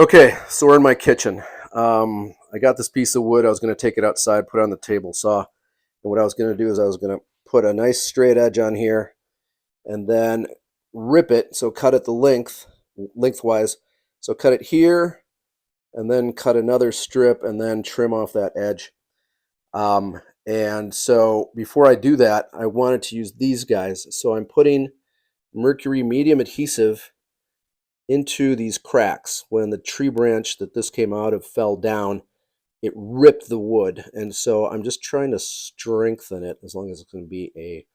Okay, so we're in my kitchen. I got this piece of wood. I was going to take it outside, put it on the table saw. And what I was going to do is I was going to put a nice straight edge on here and then rip it. So cut it the lengthwise. So cut it here and then cut another strip and then trim off that edge. And so before I do that, I wanted to use these guys. So I'm putting mercury medium adhesive into these cracks. When the tree branch that this came out of fell down, it ripped the wood. And so I'm just trying to strengthen it, as long as it's going to be a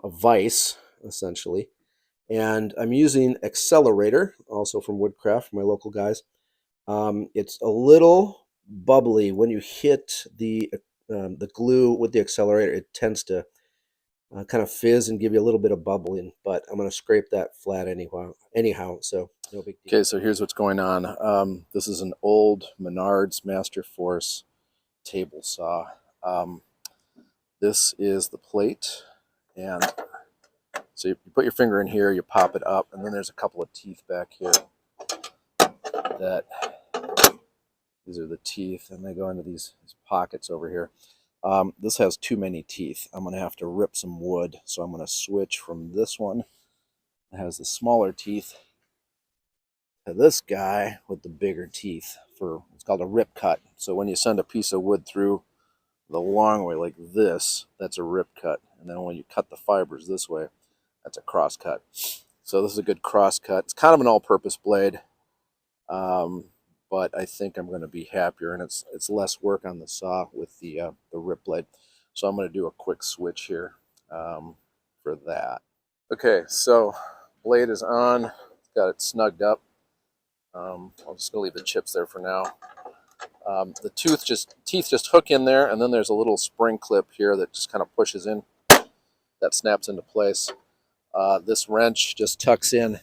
vise, essentially. And I'm using Accelerator, also from Woodcraft, my local guys. It's a little bubbly when you hit the glue with the accelerator. It tends to kind of fizz and give you a little bit of bubbling, but I'm going to scrape that flat anyhow, so no big deal. Okay, so here's what's going on. This is an old Menards Master Force table saw. This is the plate, and so you put your finger in here, you pop it up, and then there's a couple of teeth back here. These are the teeth, and they go into these pockets over here. This has too many teeth. I'm going to have to rip some wood, so I'm going to switch from this one that has the smaller teeth to this guy with the bigger teeth. It's called a rip cut. So when you send a piece of wood through the long way like this, that's a rip cut. And then when you cut the fibers this way, that's a cross cut. So this is a good cross cut. It's kind of an all-purpose blade, but I think I'm going to be happier, and it's less work on the saw with the rip blade. So I'm going to do a quick switch here for that. Okay, so blade is on. Got it snugged up. I'm just going to leave the chips there for now. The teeth just hook in there, and then there's a little spring clip here that just kind of pushes in. That snaps into place. This wrench just tucks in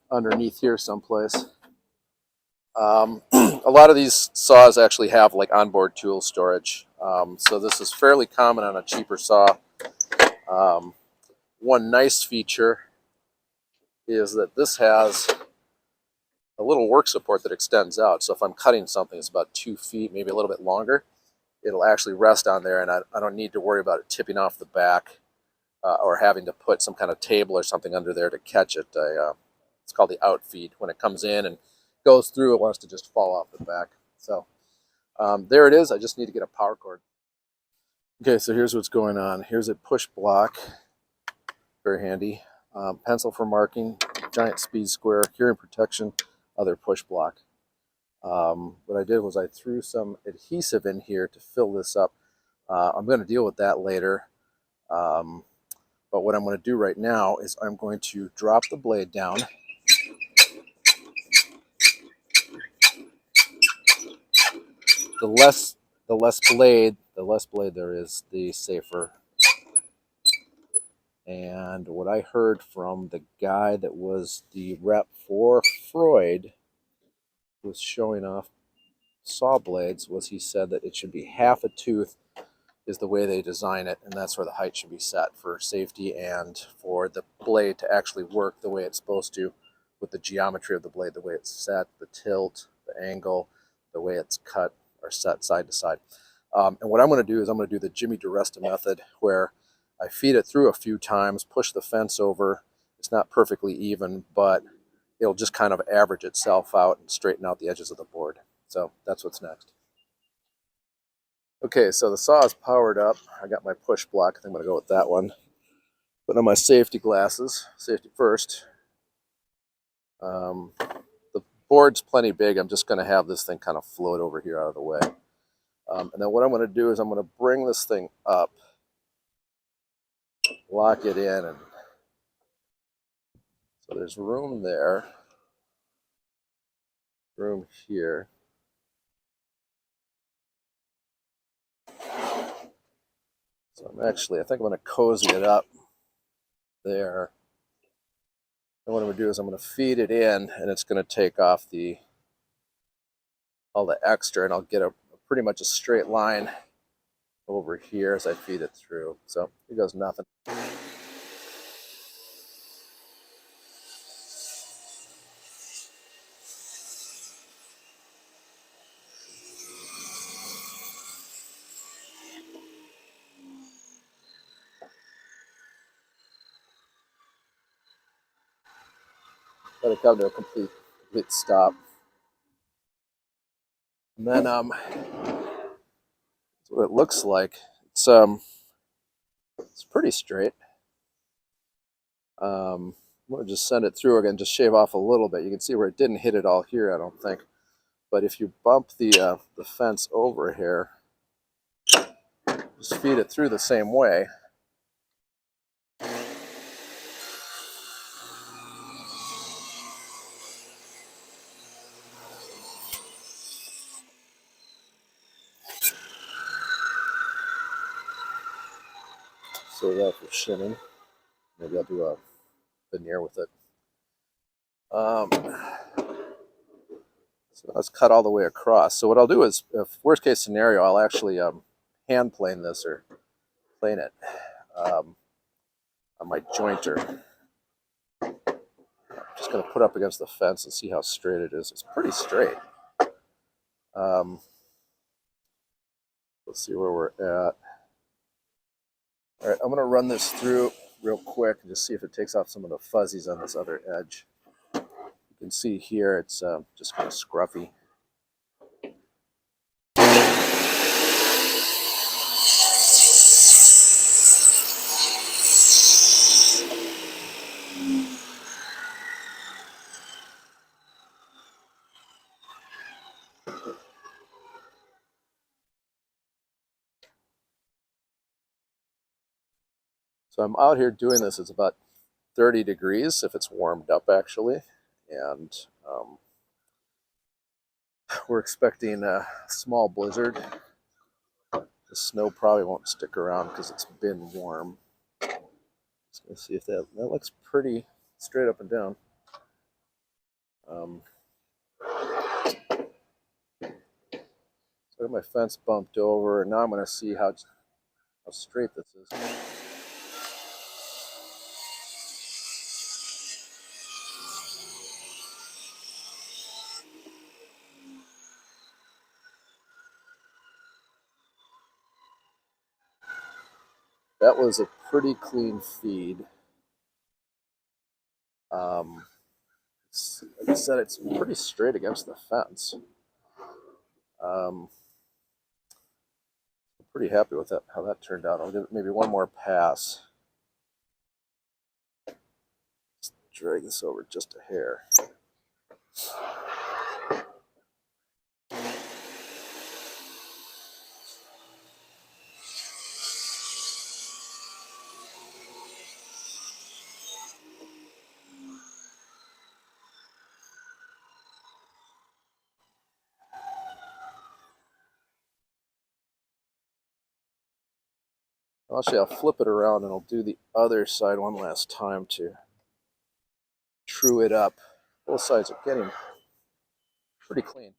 underneath here someplace. A lot of these saws actually have like onboard tool storage. So this is fairly common on a cheaper saw. One nice feature is that this has a little work support that extends out. So if I'm cutting something that's about 2 feet, maybe a little bit longer, it'll actually rest on there, and I don't need to worry about it tipping off the back or having to put some kind of table or something under there to catch it. It's called the outfeed. When it comes in and goes through, it wants to just fall off the back. So there it is. I just need to get a power cord. Okay, so here's what's going on. Here's a push block, very handy. Pencil for marking, giant speed square, hearing protection, other push block. What I did was I threw some adhesive in here to fill this up. I'm going to deal with that later. But what I'm going to do right now is I'm going to drop the blade down. The less blade there is, the safer. And what I heard from the guy that was the rep for Freud, who was showing off saw blades, was he said that it should be half a tooth is the way they design it, and that's where the height should be set for safety and for the blade to actually work the way it's supposed to, with the geometry of the blade, the way it's set, the tilt, the angle, the way it's cut or set side to side. And what I'm going to do is I'm going to do the Jimmy DiResta method, where I feed it through a few times, push the fence over. It's not perfectly even, but it'll just kind of average itself out and straighten out the edges of the board. So that's what's next. Okay, so the saw is powered up. I got my push block. I think I'm going to go with that one. Putting on my safety glasses. Safety first. The board's plenty big. I'm just going to have this thing kind of float over here out of the way. And then what I'm going to do is I'm going to bring this thing up, lock it in, and so there's room there, room here. So I think I'm going to cozy it up there. And what I'm going to do is I'm going to feed it in, and it's going to take off all the extra, and I'll get a pretty much a straight line over here as I feed it through. So here goes nothing. let it come to a complete stop. And then that's what it looks like. It's pretty straight. I'm going to just send it through again, just shave off a little bit. You can see where it didn't hit it all here, I don't think. But if you bump the fence over here, just feed it through the same way. So that for shimming. Maybe I'll do a veneer with it. So that's cut all the way across. So what I'll do is, if worst case scenario, I'll actually hand plane this or plane it on my jointer. I'm just going to put up against the fence and see how straight it is. It's pretty straight. Let's see where we're at. All right, I'm going to run this through real quick and just see if it takes off some of the fuzzies on this other edge. You can see here it's just kind of scruffy. So I'm out here doing this. It's about 30 degrees if it's warmed up actually, and we're expecting a small blizzard. The snow probably won't stick around because it's been warm. Just gonna see if that looks pretty straight up and down. So I got my fence bumped over, and now I'm gonna see how straight this is. That was a pretty clean feed. Like I said, it's pretty straight against the fence. I'm pretty happy with that, how that turned out. I'll give it maybe one more pass. Just drag this over just a hair. Actually, I'll flip it around and I'll do the other side one last time to true it up. Both sides are getting pretty clean.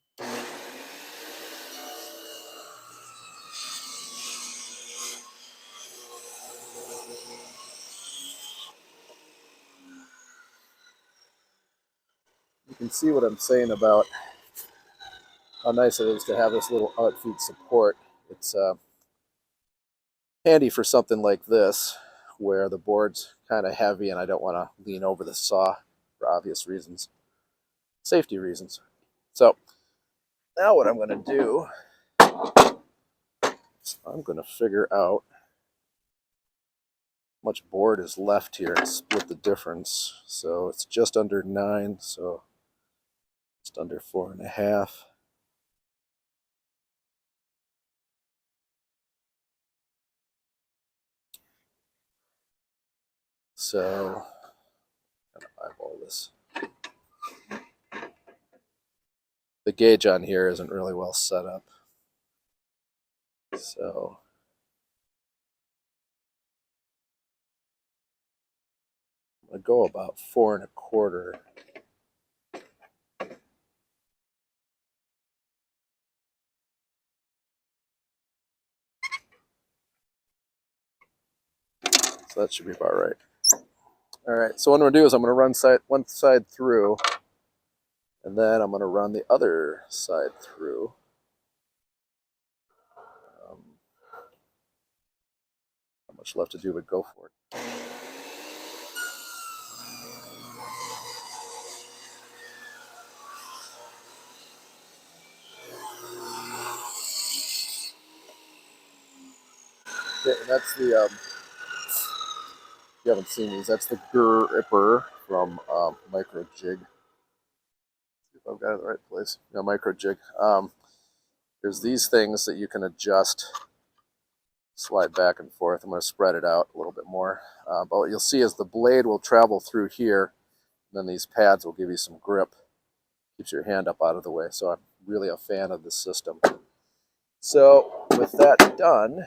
You can see what I'm saying about how nice it is to have this little out-feed support. It's handy for something like this, where the board's kind of heavy and I don't want to lean over the saw for obvious reasons, safety reasons. So now what I'm going to do is I'm going to figure out how much board is left here and split the difference. So it's just under 9, so just under 4.5. So I'm going to eyeball this. The gauge on here isn't really well set up. So I'm going to go about 4.25. So that should be about right. All right, so what I'm going to do is I'm going to run one side through, and then I'm going to run the other side through. Not much left to do, but go for it. Okay, and that's the, if you haven't seen these, that's the gripper from Micro Jig. See if I've got it in the right place. Yeah, Micro Jig. There's these things that you can adjust, slide back and forth. I'm going to spread it out a little bit more. But what you'll see is the blade will travel through here, and then these pads will give you some grip. Keeps your hand up out of the way. So I'm really a fan of this system. So with that done,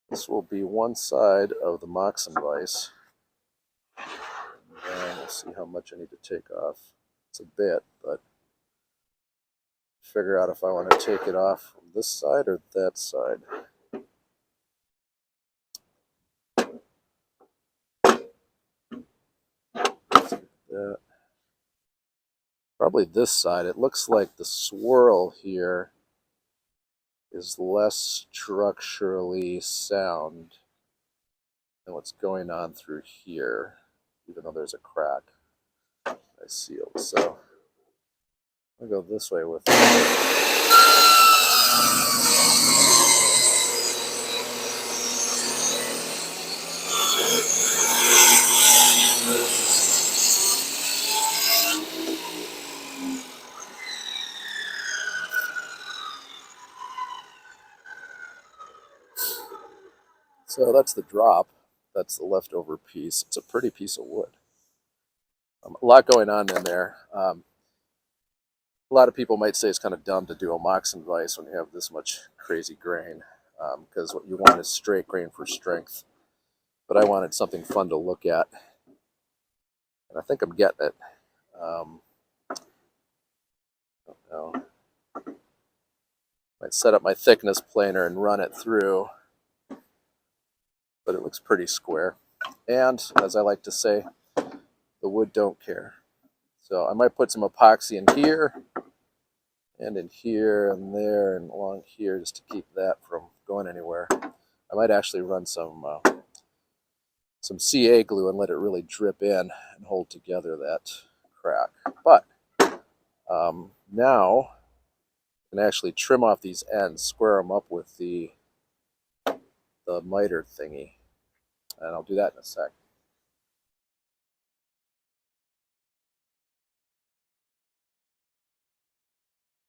this will be one side of the Moxon Vise. And we'll see how much I need to take off. It's a bit, but figure out if I want to take it off from this side or that side. That. Probably this side. It looks like the swirl here is less structurally sound than what's going on through here, even though there's a crack I sealed. So I'll go this way with it. So that's the drop. That's the leftover piece. It's a pretty piece of wood. A lot going on in there. A lot of people might say it's kind of dumb to do a Moxon Vise when you have this much crazy grain, because what you want is straight grain for strength. But I wanted something fun to look at, and I think I'm getting it. Don't know. Might set up my thickness planer and run it through, but it looks pretty square. And as I like to say, the wood don't care. So I might put some epoxy in here, and in here, and there, and along here, just to keep that from going anywhere. I might actually run some CA glue and let it really drip in and hold together that crack. But now I can actually trim off these ends, square them up with the miter thingy, and I'll do that in a sec.